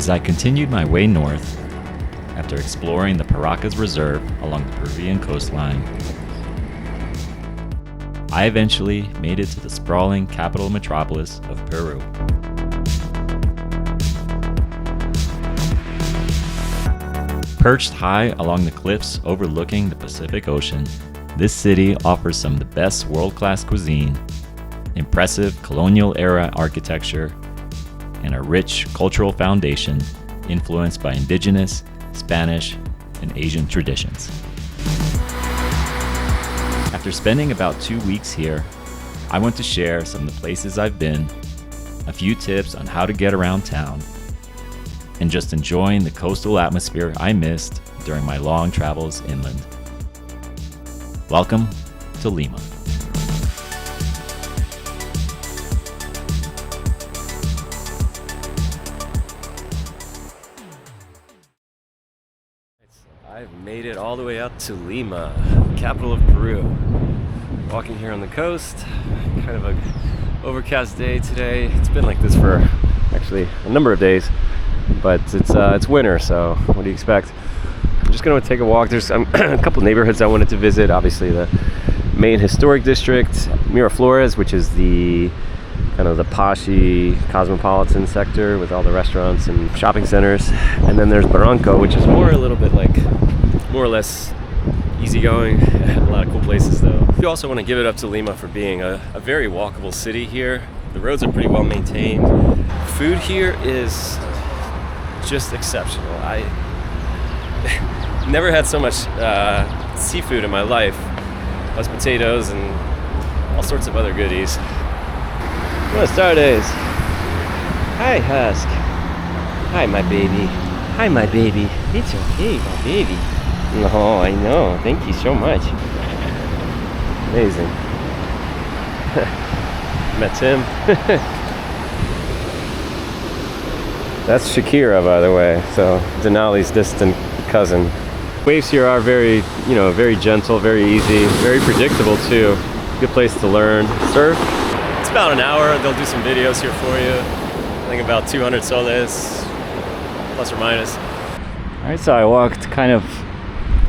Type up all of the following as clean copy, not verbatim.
As I continued my way north, after exploring the Paracas Reserve along the Peruvian coastline, I eventually made it to the sprawling capital metropolis of Peru. Perched high along the cliffs overlooking the Pacific Ocean, this city offers some of the best world-class cuisine, impressive colonial-era architecture, and a rich cultural foundation influenced by indigenous, Spanish, and Asian traditions. After spending about 2 weeks here, I want to share some of the places I've been, a few tips on how to get around town, and just enjoying the coastal atmosphere I missed during my long travels inland. Welcome to Lima. I've made it all the way out to Lima, capital of Peru. Walking here on the coast, kind of a overcast day today. It's been like this for actually a number of days, but it's winter, so what do you expect? I'm just gonna take a walk. There's a couple neighborhoods I wanted to visit. Obviously the main historic district, Miraflores, which is the kind of the poshy cosmopolitan sector with all the restaurants and shopping centers. And then there's Barranco, which is more a little bit like more or less easygoing. A lot of cool places though. You also want to give it up to Lima for being a very walkable city here. The roads are pretty well maintained. Food here is just exceptional. I never had so much seafood in my life. Plus potatoes and all sorts of other goodies. Buenas tardes. Hi, Husk. Hi, my baby. Hi, my baby. It's okay, my baby. No, I know. Thank you so much. Amazing. Met Tim. That's Shakira, by the way. So Denali's distant cousin. Waves here are very, very gentle, very easy, very predictable too. Good place to learn. Surf. It's about an hour. They'll do some videos here for you. I think about 200 soles, plus or minus. All right, so I walked kind of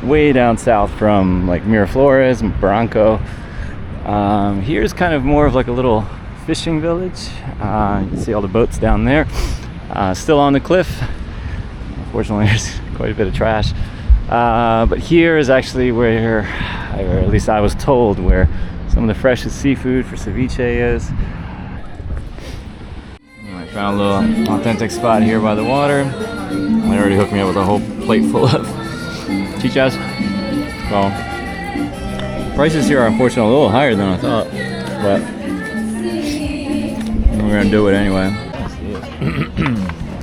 way down south from like Miraflores and Barranco. Here's kind of more of like a little fishing village. You can see all the boats down there. Still on the cliff. Unfortunately, there's quite a bit of trash. But here is actually where, or at least I was told, where some of the freshest seafood for ceviche is. I found a little authentic spot here by the water. They already hooked me up with a whole plate full of chichas. So prices here are unfortunately a little higher than I thought, but we're gonna do it anyway.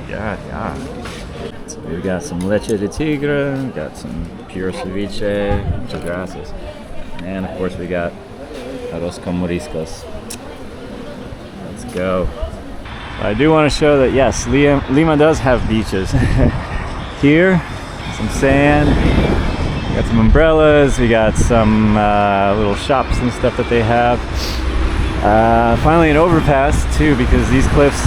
Yeah. So we got some leche de tigre, we got some pure ceviche, muchas gracias, and of course we got arroz con moriscos. Let's go. I do want to show that yes, Lima does have beaches. Here, some sand, we got some umbrellas, we got some little shops and stuff that they have. Finally an overpass too, because these cliffs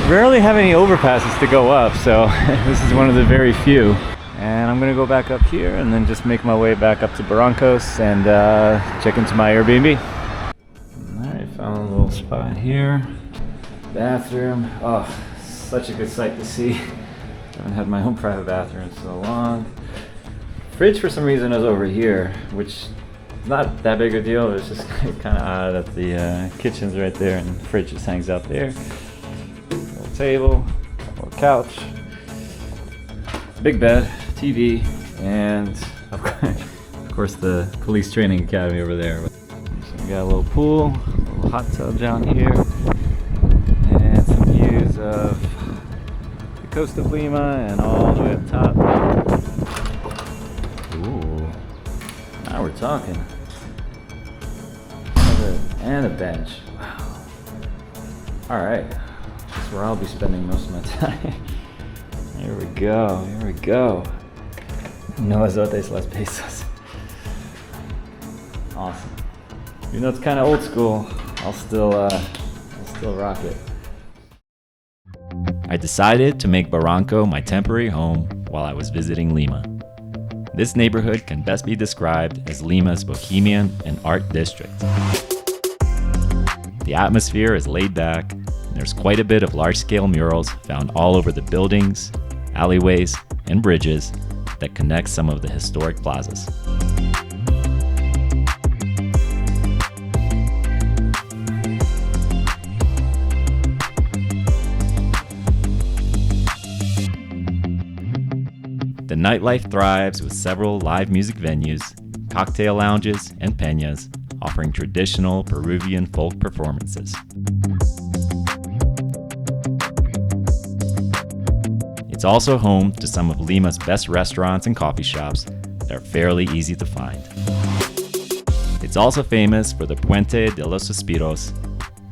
rarely have any overpasses to go up, so this is one of the very few. And I'm gonna go back up here and then just make my way back up to Barrancos and check into my Airbnb. Alright, found a little spot here. Bathroom. Oh, such a good sight to see. Haven't had my own private bathroom in so long. Fridge for some reason is over here, which is not that big a deal. It's just kind of odd that the kitchen's right there and the fridge just hangs out there. Little table, little couch, big bed, TV, and of course the police training academy over there. So we got a little pool, a little hot tub down here, and some views of the coast of Lima and all the way up top. Ooh, now we're talking. And a bench. Wow. All right, that's where I'll be spending most of my time. Here we go. No azotes, las pesos. Awesome. Even though it's kind of old school, I'll still rock it. I decided to make Barranco my temporary home while I was visiting Lima. This neighborhood can best be described as Lima's Bohemian and art district. The atmosphere is laid back, and there's quite a bit of large-scale murals found all over the buildings, alleyways, and bridges that connect some of the historic plazas. The nightlife thrives with several live music venues, cocktail lounges, and peñas offering traditional Peruvian folk performances. It's also home to some of Lima's best restaurants and coffee shops that are fairly easy to find. It's also famous for the Puente de los Suspiros,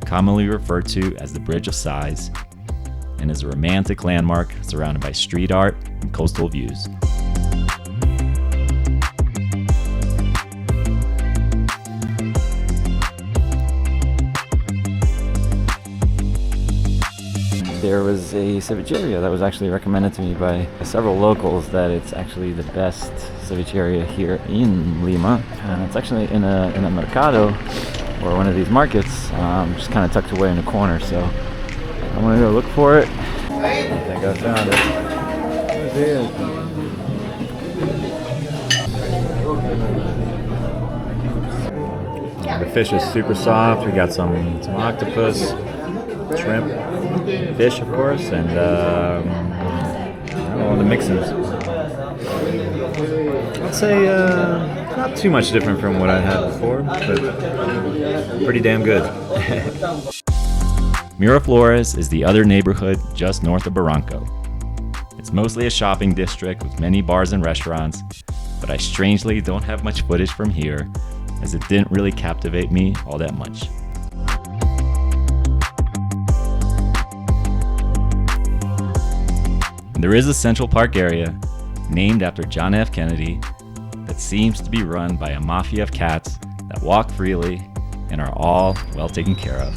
commonly referred to as the Bridge of Sighs, and is a romantic landmark surrounded by street art and coastal views. There was a cevicheria that was actually recommended to me by several locals that it's actually the best cevicheria here in Lima. And it's actually in a mercado, or one of these markets, just kind of tucked away in a corner. So I'm gonna go look for it. I think I found it. There it is. The fish is super soft. We got some octopus, shrimp, fish, of course, and all the mixins. I'd say not too much different from what I had before, but pretty damn good. Miraflores is the other neighborhood just north of Barranco. It's mostly a shopping district with many bars and restaurants, but I strangely don't have much footage from here, as it didn't really captivate me all that much. There is a Central Park area, named after John F. Kennedy, that seems to be run by a mafia of cats that walk freely and are all well taken care of.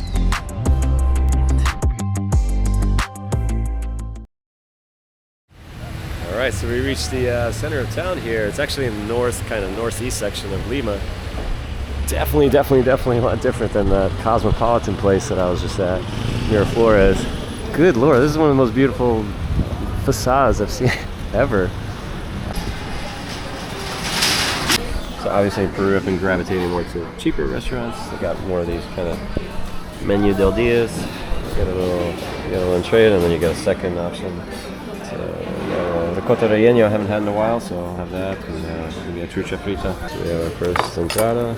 All right, so we reached the center of town here. It's actually in the northeast section of Lima. Definitely a lot different than the cosmopolitan place that I was just at, Miraflores. Good Lord, this is one of the most beautiful facades I've seen ever. So obviously in Peru I've been gravitating more to cheaper restaurants. I got more of these kind of menu del dias. You get a little entree, and then you get a second option. So ricotta relleno I haven't had in a while, so I'll have that, and maybe a trucha frita. So we have our first entrada.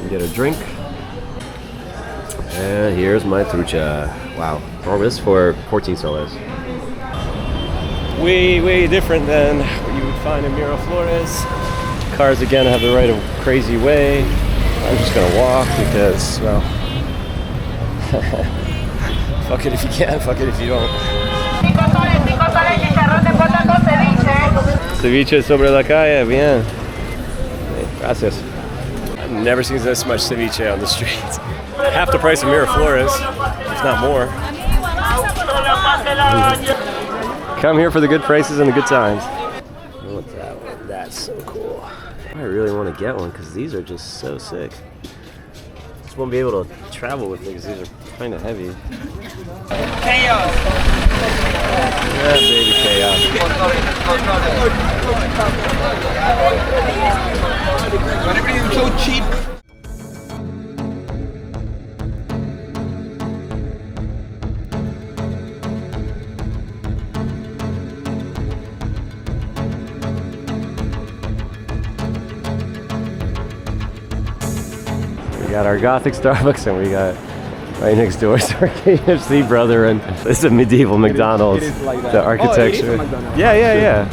We get a drink. And here's my trucha. Wow. All this for 14 soles. Way different than what you would find in Miraflores. Cars again have the right of crazy way. I'm just gonna walk because, well, fuck it if you can, fuck it if you don't. Ceviche sobre la calle, bien. Gracias. I've never seen this much ceviche on the streets. Half the price of Miraflores, if not more. Come here for the good prices and the good times. What's that one? That's so cool. I really want to get one because these are just so sick. Just won't be able to travel with these. These are kind of heavy. Chaos. Yeah, baby chaos. Everything's so cheap. We got our Gothic Starbucks, and we got right next door is our KFC brother, and this is a medieval McDonald's. It is like that. The architecture. Oh, it is a McDonald's. Yeah.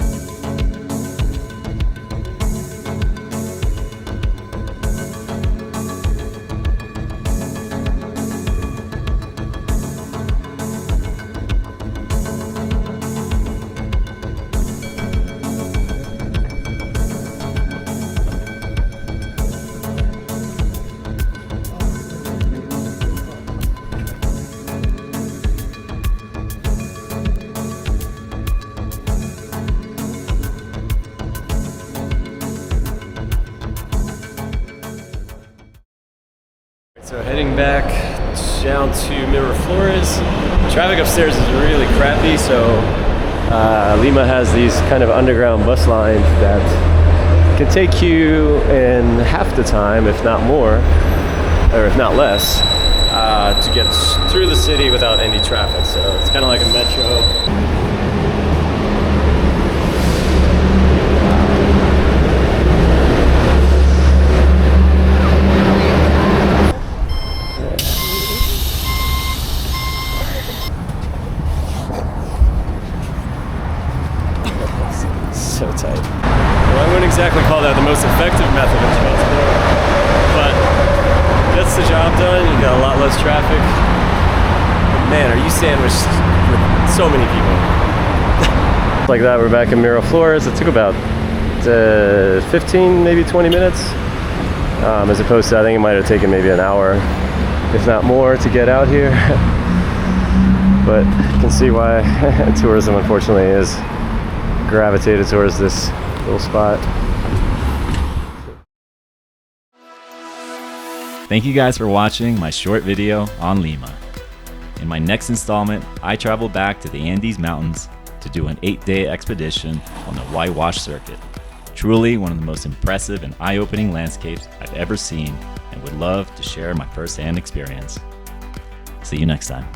heading back down to Miraflores. Traffic upstairs is really crappy, so Lima has these kind of underground bus lines that can take you in half the time, if not more, or if not less, to get through the city without any traffic. So it's kind of like a metro. So tight. Well, I wouldn't exactly call that the most effective method of transport, but gets the job done. You got a lot less traffic. Man, are you sandwiched with so many people? Like that, we're back in Miraflores. It took about 15, maybe 20 minutes, as opposed to, I think it might have taken maybe an hour, if not more, to get out here. But you can see why tourism, unfortunately, is gravitated towards this little spot. Thank you guys for watching my short video on Lima. In my next installment, I travel back to the Andes Mountains to do an 8-day expedition on the Whitewash Circuit. Truly one of the most impressive and eye-opening landscapes I've ever seen, and would love to share my first-hand experience. See you next time.